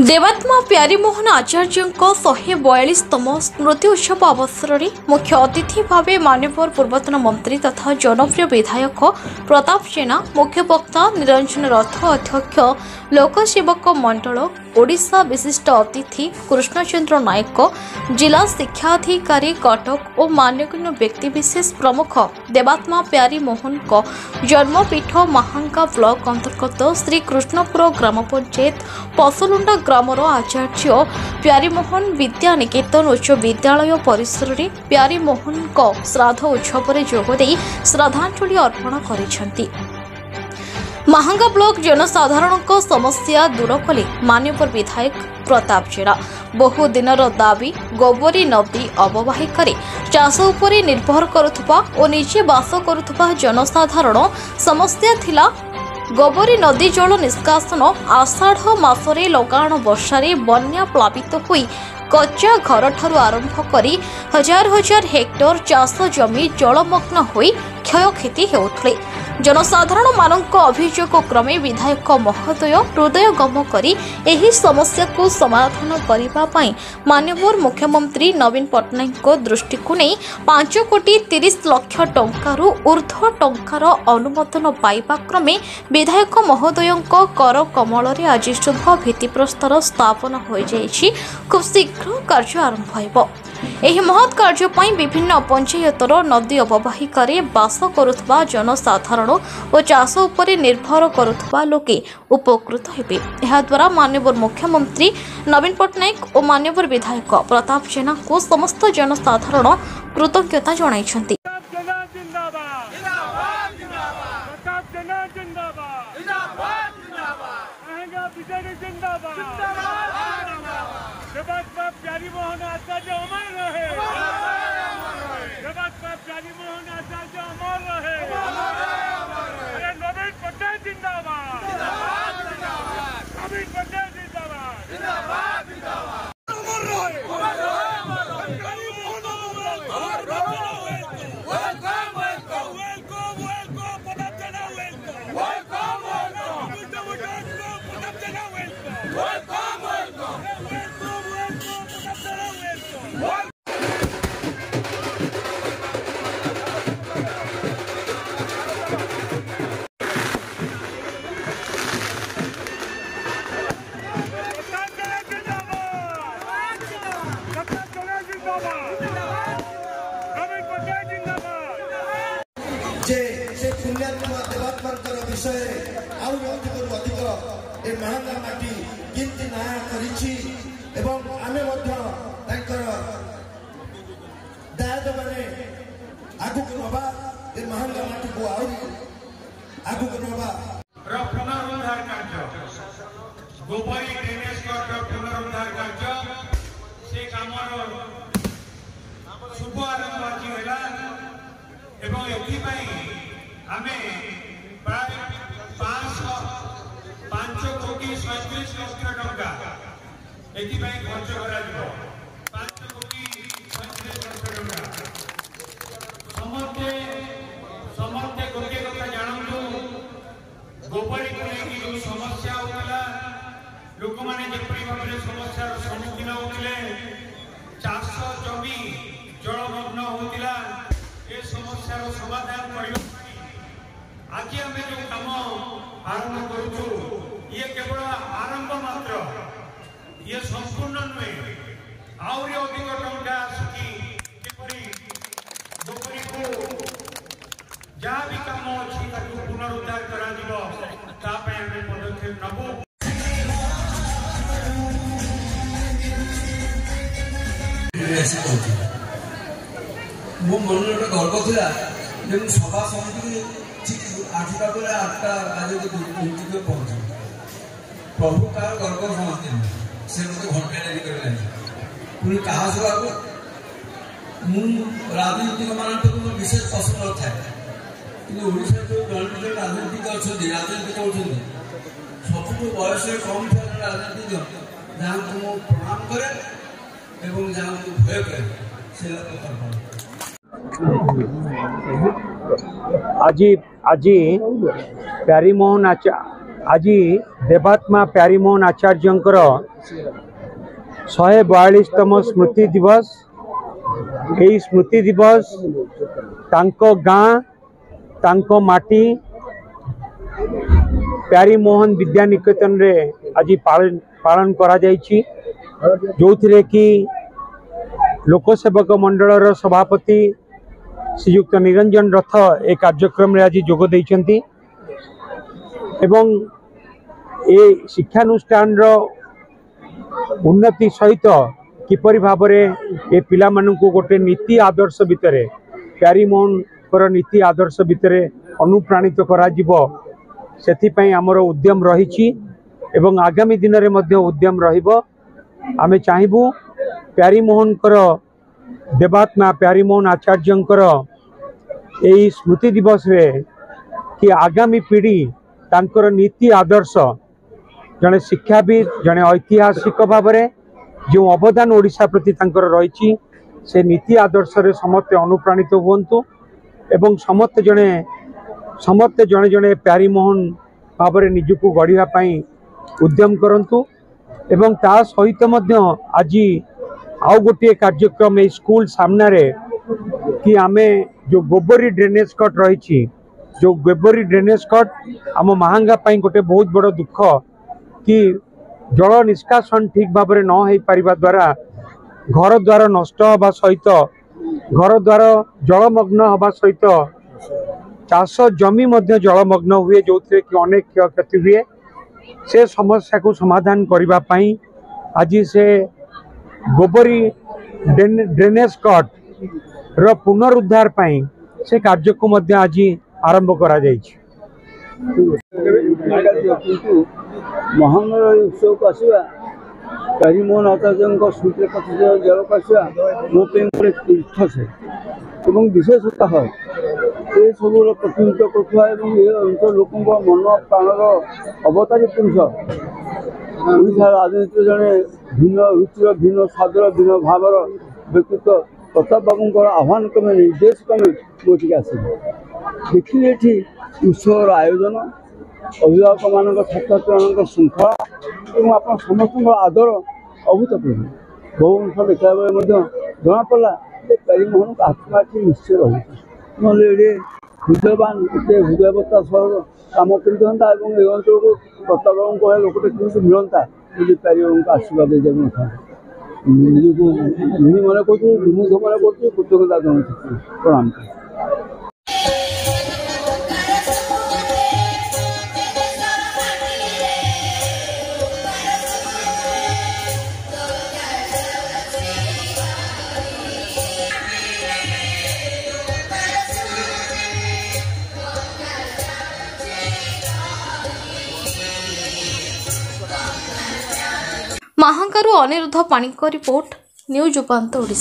देवात्मा प्यारीमोहन आचार्य 142तम स्मृति उत्सव अवसर में मुख्य अतिथि भाव मान्यवर पूर्वतन मंत्री तथा जनप्रिय विधायक प्रताप जेना, मुख्य वक्ता निरंजन रथ, अध्यक्ष लोकसेवक मंडल ओडिशा विशिष्ट अतिथि कृष्णचंद्र नायक, जिला शिक्षाधिकारी कटक और मान्यगण्य व्यक्तिविशेष प्रमुख देवात्मा प्यारीमोहन जन्मपीठ महांगा ब्लॉक अंतर्गत श्री कृष्णपुर ग्राम पंचायत पसलुंडा ग्रामर आचार्य प्यारीमोहन विद्या निकेतन उच्च विद्यालय परिसर में प्यारीमोहन श्राद्ध उत्सव में जोगदे श्रद्धांजलि अर्पण करिसेंति। महांगा ब्लॉक जनसाधारण समस्या दूर कले मान्यवर विधायक प्रताप जेना। बहु दिनर दाबी गोबरी नदी अववाहिका चाष उपर निर्भर करुवा और निजे बास करुवा जनसाधारण समस्या थिला गोबरी नदी जल निष्कासन। आषाढ़ मासरे लगाण वर्षारे बन्या प्लावित हुई कच्चा घर ठारू आरंभ करी हजार हजार हेक्टर चाष जमी जलमग्न होई क्षयक्षति हेउथले। जनसाधारण मानक अभियोग क्रमे विधायक महोदय हृदयगम करी एही समस्या को समाधान करिबा पई माननीय मुख्यमंत्री नवीन पट्टनायक दृष्टि को नहीं 5,30,00,000 टंकारु ऊर्ध्व टंकार अनुमोदन पाइबा क्रमे विधायक महोदय कर कमल आज शुभ भित्तिप्रस्तर स्थापन हो जाइछि। खूब शीघ्र कार्य आरंभ होइबो। एही महत् कार्य पई विभिन्न पंचायतर नदी अववाहिका बास करुवा जनसाधारण और चाष उपर निर्भर करुवा लोके उपकृत हेबे। एहा द्वारा माननीय मुख्यमंत्री नवीन पट्टनायक और माननीय विधायक प्रताप जेना को समस्त जनसाधारण कृतज्ञता जणाइछन्ति। प्यारीमोहन आचार्य अमर रहे। देवात्मा प्यारीमोहन आचार्य अमर रहे। अरे नवीन पट्टनायक जिंदाबाद। नवीन पट्टनायक जिंदाबाद। अमर रहे। प्यारीमोहन अमर रहे। Welcome welcome welcome welcome Pratap Jena welcome welcome welcome Pratap Jena welcome welcome welcome. से पुण्यात्मा देवात्मा विषय अधिक ए महांगा माटी किंति न्याय करिछि एवं आमे दायद माने आगुक नबा ए महांगा माटी को आगुक नबा पुनरुद्धार कार्य गोबरी ड्रेनेज पुनरुद्धार कार्य से कामर शुभ आरंभ आज होला एवं एथिपाई आमे प्राय 5,37,00,000 टंका एथिपाई खर्च करा जिवो। 5,37,00,000 टंका समस्ते गोटे कथा जानतु गोबरी को लेकिन जो समस्या होता लोक मैंने जपरी भाव में समस्यार सम्मुखीन होते चाष जमी जलमग्न होता ये समस्यार समाधान करने आज आम जो कम आरंभ करूँ ये केवल आरंभ मात्र, ये संपूर्ण नुहे। आहरी अधिक टंका आसिकी गोबरी को जहाँ भी कम अच्छी पुनरुद्धार करा पदक्षेप नबू। मो मन गोटे गर्व था सभा समिति ठीक 8टा बेले 8टा बजे पहुंच प्रभु कार गर्व समझते से मत घंटे डेरी कर पुणी क्या सभा को राजनीतिक मान विशेष पसंद था कि ओडिशा जो जन राजनीतिक अच्छा राजनीति कर सब बयस कम थे राजनीतिक जहाँ को प्रणाम करे जहाँ को भय करे से आज प्यारीमोहन आज देवात्मा प्यारीमोहन आचार्यंकर 142तम स्मृति दिवस। यही स्मृति दिवस तांको गाँ तांको माटी प्यारीमोहन विद्या निकेतन रे आज पालन करा जायछि, जो थिरे कि लोकसेवक मंडल सभापति श्रीयुक्त निरंजन रथ ए कार्यक्रम रे आज जोग दैछंती एवं ए शिक्षानुष्ठान रो उन्नति सहित किपरि भाबरे ए पिला मानकु गोटे नीति आदर्श भितरे प्यारीमोहन कर नीति आदर्श भितरे अनुप्राणित करा जिवो सेथिपई आमर उद्यम रहिछि एवं आगामी दिन रे मध्य उद्यम रहिबो। आमे चाहबू प्यारीमोहन कर देवात्मा प्यारीमोहन आचार्यंकर एही स्मृति दिवस रे कि आगामी पीढ़ी तांकर नीति आदर्श जड़े शिक्षाविद जड़े ऐतिहासिक भाव में जो अवदान ओडिशा प्रति तांकर रही से नीति आदर्श रे समस्ते अनुप्राणित हुंतु एवं समस्ते जड़े जड़े प्यारीमोहन भाव में निजको गढ़ापी उद्यम करंतु एवं ता सहित मध्य आज आउ गोटे कार्यक्रम स्कूल सामना रे कि आमे जो गोबरी ड्रेनेज कट रही जो गोबरी ड्रेनेज कट आम महांगा पाई गोटे बहुत बड़ दुख कि जल निष्कासन ठीक भाव में न हो पारिबा द्वारा घर द्वार नष्ट हवा सहित घर द्वार जलमग्न हवा सहित चाष जमी मध्य जलमग्न हुए जो कि अनेक क्षयक्षति हुए से समस्या को समाधान करने पाई आज से गोबरी ड्रेनेज कट रो पुनरुद्धार पाई से कार्य को मध्य आज आरंभ करा जायछि। महानगर उत्सव को आसवा प्यारीमोहन आचार्य स्मृति प्रतिष्ठा जल को आसवा मो गोटे तीर्थ से विशेषतः ये सब प्रतिनिधित्व करुवा अंचल लोक मन प्राणर अवतारी पुरुष ओडिशा राजनीति जड़े भिन्न रुचि भिन्न स्वादर भिन्न भावर व्यक्तित्व प्रताप बाबू आह्वान क्रमे निर्देश क्रमे मोटी आस देखिए ये उत्सव आयोजन अभिभावक मान छात्र छात्री मान श्रृंखला और आप समस्त आदर अभूतपूर्व बहु अंश देखा बेले जना पड़ा प्यारीमोहन आत्मा निश्चय रही ना हृदयवान एत हृदयवत्ता सह कम कर अंचल को प्रताप बाबू लोकटे कमी मिलता यदि प्यारीमोहन को आशीर्वाद दे न था निजको ऋणी मन कर विमुग्ध मन कर कृतज्ञता जन प्रणाम। महांगारू अनिरुद्ध पाणिक रिपोर्ट न्यूज उपांत ओडिशा।